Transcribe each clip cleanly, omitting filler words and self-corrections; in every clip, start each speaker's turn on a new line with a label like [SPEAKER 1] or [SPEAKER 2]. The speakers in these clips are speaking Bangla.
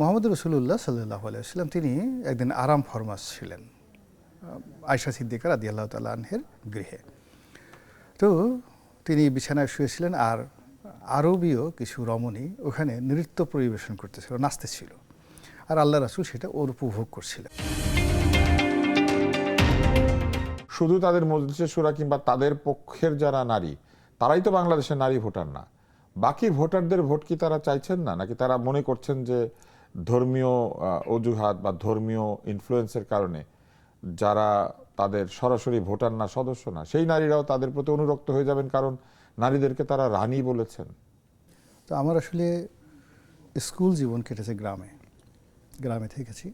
[SPEAKER 1] মোহাম্মদ রসুল্লাহ সাল্লাহ আলাইসাল্লাম তিনি একদিন আরাম ফরমাস ছিলেন আয়েশা সিদ্দিকা রাদিয়াল্লাহু তাআলা আনহার গৃহে। তো তিনি বিছানায় শুয়েছিলেন আর আরবীয় কিছু রমণী ওখানে নৃত্য পরিবেশন করতেছিল, নাচতেছিল, আর আল্লাহ রাসূল সেটা ওর উপভোগ করছিলেন।
[SPEAKER 2] শুধু তাদের মজলিসে শুরা কিংবা তাদের পক্ষের যারা নারী তারাই তো বাংলাদেশের নারী ভোটার না, বাকি ভোটারদের ভোট কি তারা চাইছেন না, নাকি তারা মনে করছেন যে ধর্মীয় অজুহাত বা ধর্মীয় ইনফ্লুয়েন্সের কারণে যারা তাদের সরাসরি ভোটার না, সদস্য না, সেই নারীরাও তাদের প্রতি অনুরক্ত হয়ে যাবেন কারণ নারীদেরকে তারা রানী বলেছেন?
[SPEAKER 1] তো আমার আসলে স্কুল জীবন কেটেছে গ্রামে থেকেছি।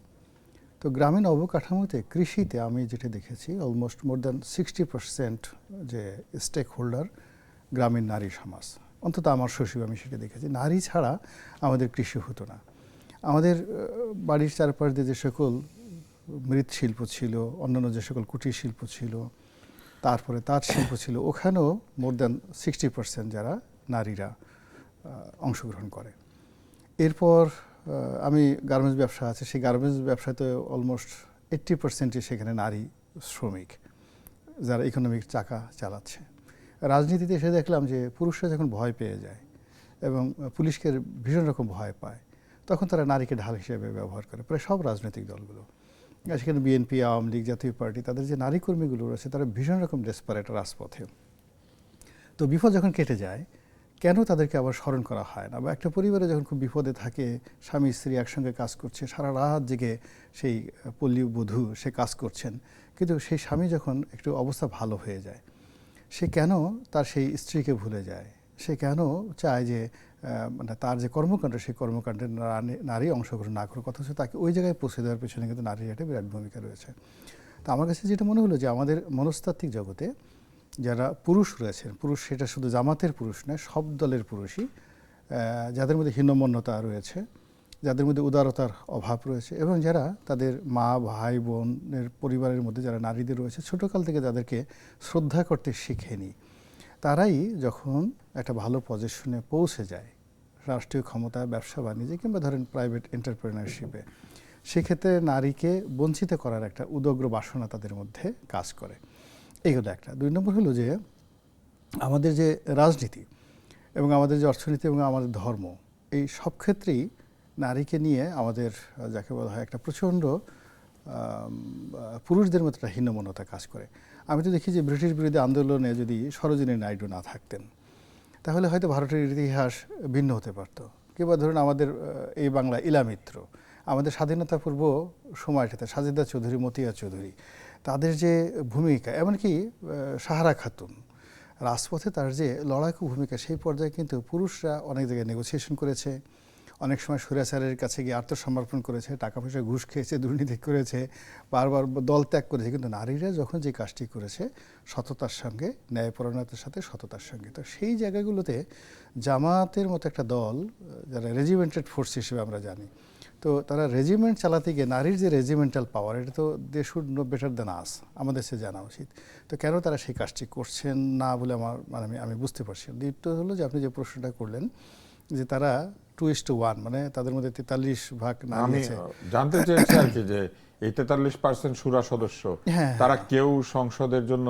[SPEAKER 1] তো গ্রামীণ অবকাঠামোতে কৃষিতে আমি যেটা দেখেছি অলমোস্ট মোর দ্যান 60% যে স্টেক হোল্ডার গ্রামীণ নারী সমাজ, অন্তত আমার শৈশবে আমি সেটা দেখেছি। নারী ছাড়া আমাদের কৃষি হতো না। আমাদের বাড়ির চারপাশ দিয়ে যে সকল মৃৎশিল্প ছিল, অন্যান্য যে সকল কুটির শিল্প ছিল, তারপরে তাঁত শিল্প ছিল, ওখানেও মোর দ্যান 60% যারা নারীরা অংশগ্রহণ করে। এরপর আমি গার্মেন্টস ব্যবসা আছে, সেই গার্মেন্টস ব্যবসাতে অলমোস্ট 80%ই সেখানে নারী শ্রমিক যারা ইকোনমিক চাকা চালাচ্ছে। রাজনীতিতে এসে দেখলাম যে পুরুষরা যখন ভয় পেয়ে যায় এবং পুলিশকে ভীষণ রকম ভয় পায়, তখন তারা নারীকে ঢাল হিসেবে ব্যবহার করে প্রায় সব রাজনৈতিক দলগুলো। সেখানে বিএনপি, আওয়ামী লীগ, জাতীয় পার্টি, তাদের যে নারী কর্মীগুলো রয়েছে তারা ভীষণ রকম ডেসপারেট রাজপথে। তো বিপদ যখন কেটে যায়, কেন তাদেরকে আবার স্মরণ করা হয় না? বা একটা পরিবারে যখন খুব বিপদে থাকে, স্বামী স্ত্রী একসঙ্গে কাজ করছে, সারা রাত জেগে সেই পল্লী বধূ সে কাজ করছেন, কিন্তু সেই স্বামী যখন একটু অবস্থা ভালো হয়ে যায়, সে কেন তার সেই স্ত্রীকে ভুলে যায়? সে কেন চায় যে মানে তার যে কর্মকাণ্ড, সেই কর্মকাণ্ডে নারী অংশগ্রহণ না করে, অথচ তাকে ওই জায়গায় পৌঁছে দেওয়ার পেছনে কিন্তু নারীর একটা বিরাট ভূমিকা রয়েছে। তো আমার কাছে যেটা মনে হলো যে আমাদের মনস্তাত্ত্বিক জগতে যারা পুরুষ রয়েছেন, পুরুষ সেটা শুধু জামাতের পুরুষ নয়, সব দলের পুরুষই, যাদের মধ্যে হীনমন্যতা রয়েছে, যাদের মধ্যে উদারতার অভাব রয়েছে, এবং যারা তাদের মা, ভাই, বোনের পরিবারের মধ্যে যারা নারীদের রয়েছে, ছোটোকাল থেকে যাদেরকে শ্রদ্ধা করতে শিখেনি, তারাই যখন একটা ভালো পজিশনে পৌঁছে যায়, রাষ্ট্রীয় ক্ষমতা, ব্যবসা বাণিজ্যে কিংবা ধরেন প্রাইভেট এন্টারপ্রেনারশিপে, সেক্ষেত্রে নারীকে বঞ্চিত করার একটা উদগ্র বাসনা তাদের মধ্যে কাজ করে। এই হলো একটা। 2 নম্বর হলো যে আমাদের যে রাজনীতি এবং আমাদের যে অর্থনীতি এবং আমাদের ধর্ম, এই সব ক্ষেত্রেই নারীকে নিয়ে আমাদের যাকে বলা হয় একটা প্রচণ্ড পুরুষদের মতো একটা হীনমন্যতা কাজ করে। আমি তো দেখি যে ব্রিটিশ বিরোধী আন্দোলনে যদি সরোজিনী নাইডু না থাকতেন, তাহলে হয়তো ভারতের ইতিহাস ভিন্ন হতে পারত। কিংবা ধরুন আমাদের এই বাংলা ইলামিত্র, আমাদের স্বাধীনতা পূর্ব সময়টাতে সাজেদা চৌধুরী, মতিয়া চৌধুরী, তাদের যে ভূমিকা, এমনকি সাহারা খাতুন রাজপথে তার যে লড়াকু ভূমিকা, সেই পর্যায়ে কিন্তু পুরুষরা অনেক জায়গায় নেগোসিয়েশন করেছে, অনেক সময় স্বৈরাচারের কাছে গিয়ে আত্মসমর্পণ করেছে, টাকা পয়সা ঘুষ খেয়েছে, দুর্নীতি করেছে, বারবার দল ত্যাগ করেছে। কিন্তু নারীরা যখন যে কাজটি করেছে সততার সঙ্গে, ন্যায়পরায়ণতার সাথে সততার সঙ্গে, তো সেই জায়গাগুলোতে জামাতের মতো একটা দল, যারা রেজিমেন্টেড ফোর্স হিসেবে আমরা জানি, তো তারা রেজিমেন্ট চালাতে গিয়ে নারীর যে রেজিমেন্টাল পাওয়ার, এটা তো they should know better than us, আমাদের সে জানা উচিত। তো কেন তারা সেই কাজটি করছেন না বলে আমার আমি বুঝতে পারছি। দ্বিতীয় হলো যে আপনি যে প্রশ্নটা করলেন যে তারা 2:1, মানে তাদের মধ্যে 43% নারী আছে।
[SPEAKER 2] জানতে চেয়েছি আর কি যে এই 43% শুরা সদস্য, তারা কেউ সংসদের জন্য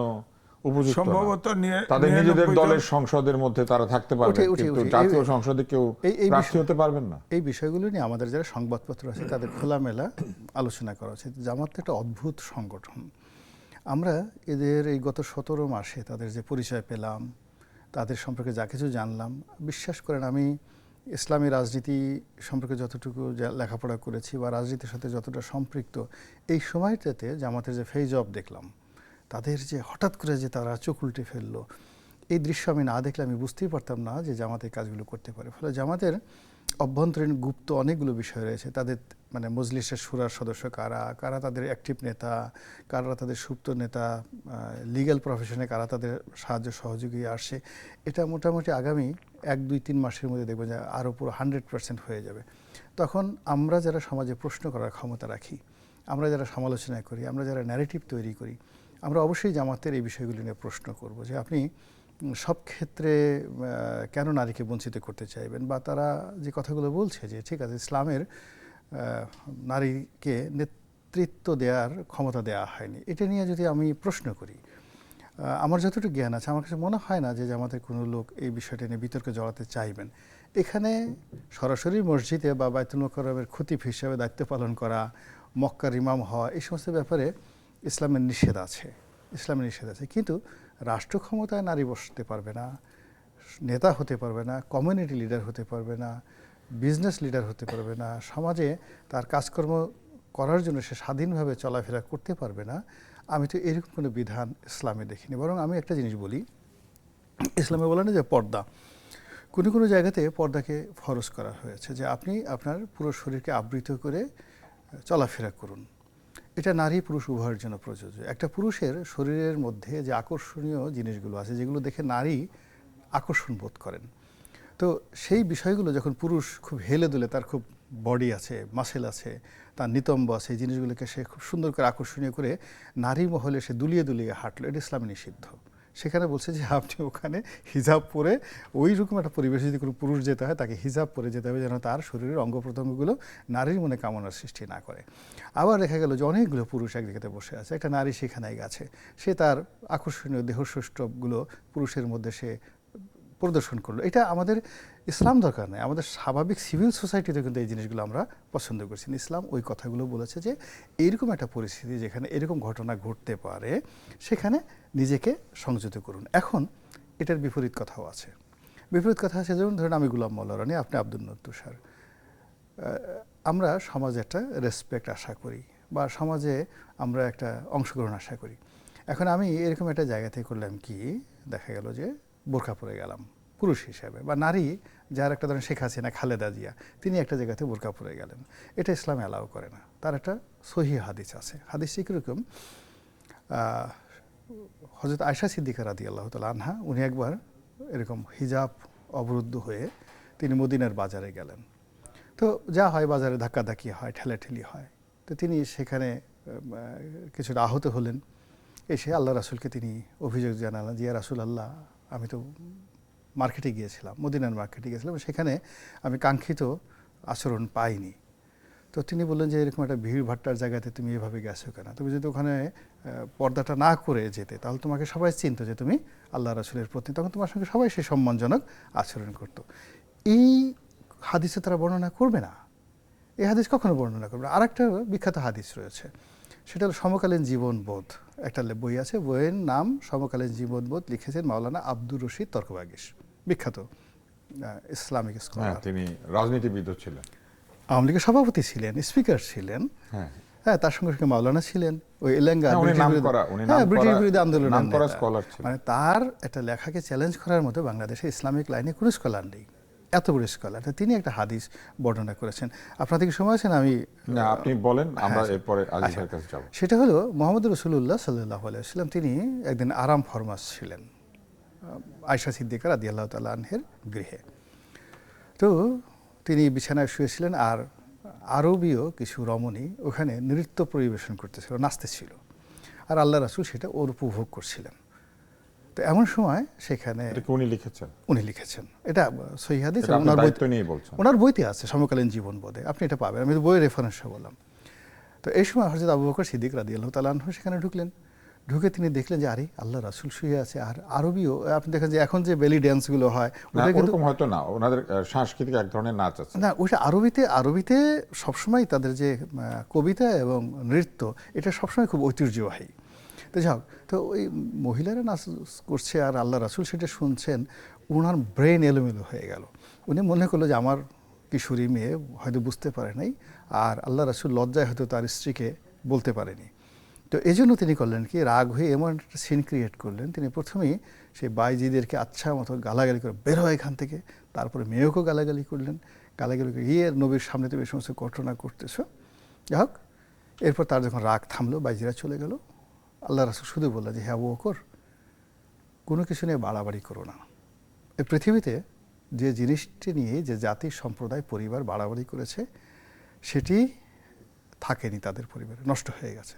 [SPEAKER 2] উপযুক্ত
[SPEAKER 3] সম্ভবত
[SPEAKER 2] তাদের নিজেদের দলের সংসদের মধ্যে তারা থাকতে পারবে, কিন্তু জাতীয় সংসদে কেউ প্রার্থী হতে পারবেন না।
[SPEAKER 1] এই বিষয়গুলো নিয়ে আমাদের যারা সংবাদপত্র আছে তাদের খোলামেলা আলোচনা করা উচিত। জামাত একটা অদ্ভুত সংগঠন। আমরা এদের এই গত 17 মাসে তাদের যে পরিচয় পেলাম, তাদের সম্পর্কে যা কিছু জানলাম, বিশ্বাস করেন আমি ইসলামী রাজনীতি সম্পর্কে যতটুকু লেখাপড়া করেছি বা রাজনীতির সাথে যতটা সম্পৃক্ত, এই সময়টাতে জামাতের যে ফেজ অফ দেখলাম, তাদের যে হঠাৎ করে যে তারা চোখ উল্টে ফেললো, এই দৃশ্য আমি না দেখলে আমি বুঝতেই পারতাম না যে জামাত এই কাজগুলো করতে পারে। ফলে জামাতের অভ্যন্তরীণ গুপ্ত অনেকগুলো বিষয় রয়েছে। তাদের মানে মজলিসের শুরার সদস্য কারা, কারা তাদের অ্যাক্টিভ নেতা, কারা তাদের সুপ্ত নেতা, লিগ্যাল প্রফেশনে কারা তাদের সাহায্য সহযোগী আসে, এটা মোটামুটি আগামী 1-2-3 মাসের মধ্যে দেখবেন যে আরও পুরো 100% হয়ে যাবে। তখন আমরা যারা সমাজে প্রশ্ন করার ক্ষমতা রাখি, আমরা যারা সমালোচনা করি, আমরা যারা ন্যারেটিভ তৈরি করি, আমরা অবশ্যই জামাতের এই বিষয়গুলি নিয়ে প্রশ্ন করব যে আপনি সব ক্ষেত্রে কেন নারীকে বঞ্চিত করতে চাইবেন, বা তারা যে কথাগুলো বলছে যে ঠিক আছে ইসলামের নারীকে নেতৃত্ব দেওয়ার ক্ষমতা দেওয়া হয়নি। এটা নিয়ে যদি আমি প্রশ্ন করি, আমার যতটুকু জ্ঞান আছে আমার কাছে মনে হয় না যে আমাদের কোনো লোক এই বিষয়টা নিয়ে বিতর্কে জড়াতে চাইবেন। এখানে সরাসরি মসজিদে বা বাইতুল মোকাররমের খতিব হিসেবে দায়িত্ব পালন করা, মক্কার ইমাম হওয়া, এই সমস্ত ব্যাপারে ইসলামের নিষেধ আছে, ইসলামের নিষেধ আছে। কিন্তু রাষ্ট্র ক্ষমতায় নারী বসতে পারবে না, নেতা হতে পারবে না, কমিউনিটি লিডার হতে পারবে না, বিজনেস লিডার হতে পারবে না, সমাজে তার কাজকর্ম করার জন্য সে স্বাধীনভাবে চলাফেরা করতে পারবে না, আমি তো এরকম কোনো বিধান ইসলামে দেখিনি। বরং আমি একটা জিনিস বলি, ইসলামে বলে না যে পর্দা, কোনো কোনো জায়গাতে পর্দাকে ফরজ করা হয়েছে যে আপনি আপনার পুরো শরীরকে আবৃত করে চলাফেরা করুন। এটা নারী পুরুষ উভয়ের জন্য প্রযোজ্য। একটা পুরুষের শরীরের মধ্যে যে আকর্ষণীয় জিনিসগুলো আছে, যেগুলো দেখে নারী আকর্ষণ বোধ করেন, তো সেই বিষয়গুলো যখন পুরুষ খুব হেলে দুলে, তার খুব বডি আছে, মাসেল আছে, তার নিতম্ব আছে, এই জিনিসগুলোকে সে খুব সুন্দর করে আকর্ষণীয় করে নারী মহলে সে দুলিয়ে দুলিয়ে হাঁটলো, এটা ইসলামে নিষিদ্ধ। সেখানে বলছে যে আপনি ওখানে হিজাব পরে, ওই রকম একটা পরিবেশে যদি কোনো পুরুষ যেতে হয় তাকে হিজাব পরে যেতে হবে, যেন তার শরীরের অঙ্গ প্রত্যঙ্গগুলো নারীর মনে কামনার সৃষ্টি না করে। আবার দেখা গেল যে অনেকগুলো পুরুষ এক জায়গাতে বসে আছে, একটা নারী সেখানে গেছে, সে তার আকর্ষণীয় দেহসৌষ্ঠবগুলো পুরুষের মধ্যে সে প্রদর্শন করলো। এটা আমাদের ইসলাম দরকার নেই, আমাদের স্বাভাবিক সিভিল সোসাইটিতে কিন্তু এই জিনিসগুলো আমরা পছন্দ করছি। ইসলাম ওই কথাগুলো বলেছে যে এইরকম একটা পরিস্থিতি যেখানে এরকম ঘটনা ঘটতে পারে, সেখানে নিজেকে সংযত করুন। এখন এটার বিপরীত কথাও আছে। বিপরীত কথা আছে, যেমন ধরুন আমি গোলাম মোল্লা রানী, আপনি আব্দুল নূর তুষার। আমরা সমাজে একটা রেসপেক্ট আশা করি, বা সমাজে আমরা একটা অংশগ্রহণ আশা করি। এখন আমি এরকম একটা জায়গা থেকে করলাম কি, দেখা গেল যে বোরকা পরে গেলাম পুরুষ হিসাবে, বা নারী যার একটা ধরেন শেখ হাসিনা, খালেদা জিয়া, তিনি একটা জায়গাতে বোরকা পরে গেলেন, এটা ইসলাম অ্যালাউ করে না। তার একটা সহিহ হাদিস আছে। হাদিসটি কীরকম, হযরত আয়েশা সিদ্দিকা রাদিয়াল্লাহু তাআলা আনহা, উনি একবার এরকম হিজাব অবরুদ্ধ হয়ে তিনি মদিনার বাজারে গেলেন। তো যা হয়, বাজারে ধাক্কাধাক্কি হয়, ঠেলাঠেলি হয়। তো তিনি সেখানে কিছুটা আহত হলেন। এসে আল্লাহ রাসূলকে তিনি অভিযোগ জানালেন যে ইয়া রাসূলাল্লাহ, আমি তো মার্কেটে গিয়েছিলাম, মদিনার মার্কেটে গিয়েছিলাম, সেখানে আমি কাঙ্ক্ষিত আচরণ পাইনি। তো তিনি বললেন যে এরকম একটা ভিড় ভাট্টার জায়গাতে তুমি এভাবে গেছো কেন? তুমি যদি ওখানে পর্দাটা না করে যেতে, তাহলে তোমাকে সবাই চিনতো যে তুমি আল্লাহ রাসূলের পত্নী, তখন তোমার সঙ্গে সবাই সেই সম্মানজনক আচরণ করত। এই হাদিসে তারা বর্ণনা করবে না, এই হাদিস কখনো বর্ণনা করবে না। আর একটা বিখ্যাত হাদিস রয়েছে, সেটা হলো সমকালীন জীবনবোধ। একটা বই আছে, বইয়ের নাম সমকালীন জীবনবোধ, লিখেছেন মাওলানা আব্দুর রশিদ তর্কবাগীশ, বিখ্যাত ইসলামিক স্কলার।
[SPEAKER 2] তিনি রাজনীতিবিদ ছিলেন,
[SPEAKER 1] আওয়ামী লীগের সভাপতি ছিলেন, স্পিকার ছিলেন, হ্যাঁ, তার সঙ্গে সঙ্গে মাওলানা ছিলেন, ওই এলেঙ্গা ব্রিটিশ বিরোধী আন্দোলনের মানে তার একটা লেখাকে চ্যালেঞ্জ করার মতো বাংলাদেশে ইসলামিক লাইনে কোনো স্কলার নেই, এত বড় স্কলার। তিনি একটা হাদিস বর্ণনা করেছেন। আপনাদের কি সময় আছেন? আমি
[SPEAKER 2] আপনি বলেন, আমরা এরপরে আজিজ ভাইয়ের কাছে যাব।
[SPEAKER 1] সেটা হলো মুহাম্মদ রাসূলুল্লাহ সাল্লাল্লাহু আলাইহি ওয়াসাল্লাম, তিনি একদিন আরাম ফরমাস ছিলেন আয়েশা সিদ্দিকা রাদিয়াল্লাহু তাআলা আনহার গৃহে। তো তিনি বিছানায় শুয়েছিলেন, আর আরবীয় কিছু রমণী ওখানে নৃত্য পরিবেশন করতেছিল, নাচতেছিল, আর আল্লাহ রাসূল সেটা ওর উপভোগ করছিলেন। তো এমন সময় সেখানে উনি লিখেছেন, এটা সহিহ হাদিস, ওনার বইতে আছে, সমকালীন জীবনবোধে, আপনি এটা পাবেন, আমি বইয়ের রেফারেন্সে বললাম। তো এই সময় হযরত আবু বকর সিদ্দিক রাদিয়াল্লাহু তাআলা আনহু সেখানে ঢুকলেন। ঢুকে তিনি দেখলেন যে আরে আল্লাহ রাসূল শুয়ে আছে, আর আরবীয়, আপনি দেখেন যে এখন যে বেলি ড্যান্সগুলো হয়,
[SPEAKER 2] ওটা কিন্তু হয়তো না, ওনাদের সাংস্কৃতিক এক ধরনের নাচ আছে
[SPEAKER 1] না, ওটা আরবিতে সবসময় তাদের যে কবিতা এবং নৃত্য, এটা সবসময় খুব ঐতিহ্যবাহী। তো যাক, তো ওই মহিলারা নাচ করছে আর আল্লাহ রাসূল সেটা শুনছেন, ওনার ব্রেন এলোমেলো হয়ে গেল। উনি মনে করলো যে আমার কিশোরী মেয়ে হয়তো বুঝতে পারে নাই, আর আল্লাহ রাসূল লজ্জায় হয়তো তার স্ত্রীকে বলতে পারেনি। তো এই জন্য তিনি করলেন কি, রাগ হয়ে এমন একটা সিন ক্রিয়েট করলেন, তিনি প্রথমেই সেই বাইজিদেরকে আচ্ছা মতো গালাগালি করে বের হয় এখান থেকে, তারপরে মেয়েকেও গালাগালি করলেন, গালাগালি করে গিয়ে নবীর সামনে তুমি এই সমস্ত ঘটনা করতেছো। যাই হোক, এরপর তার যখন রাগ থামলো, বাইজিরা চলে গেল, আল্লাহ রাসূল শুধু বললেন যে হ্যাঁ আবু বকর, কোনো কিছু নিয়ে বাড়াবাড়ি করো না। এই পৃথিবীতে যে জিনিসটি নিয়ে যে জাতি, সম্প্রদায়, পরিবার বাড়াবাড়ি করেছে, সেটি থাকেনি তাদের পরিবারে, নষ্ট হয়ে গেছে।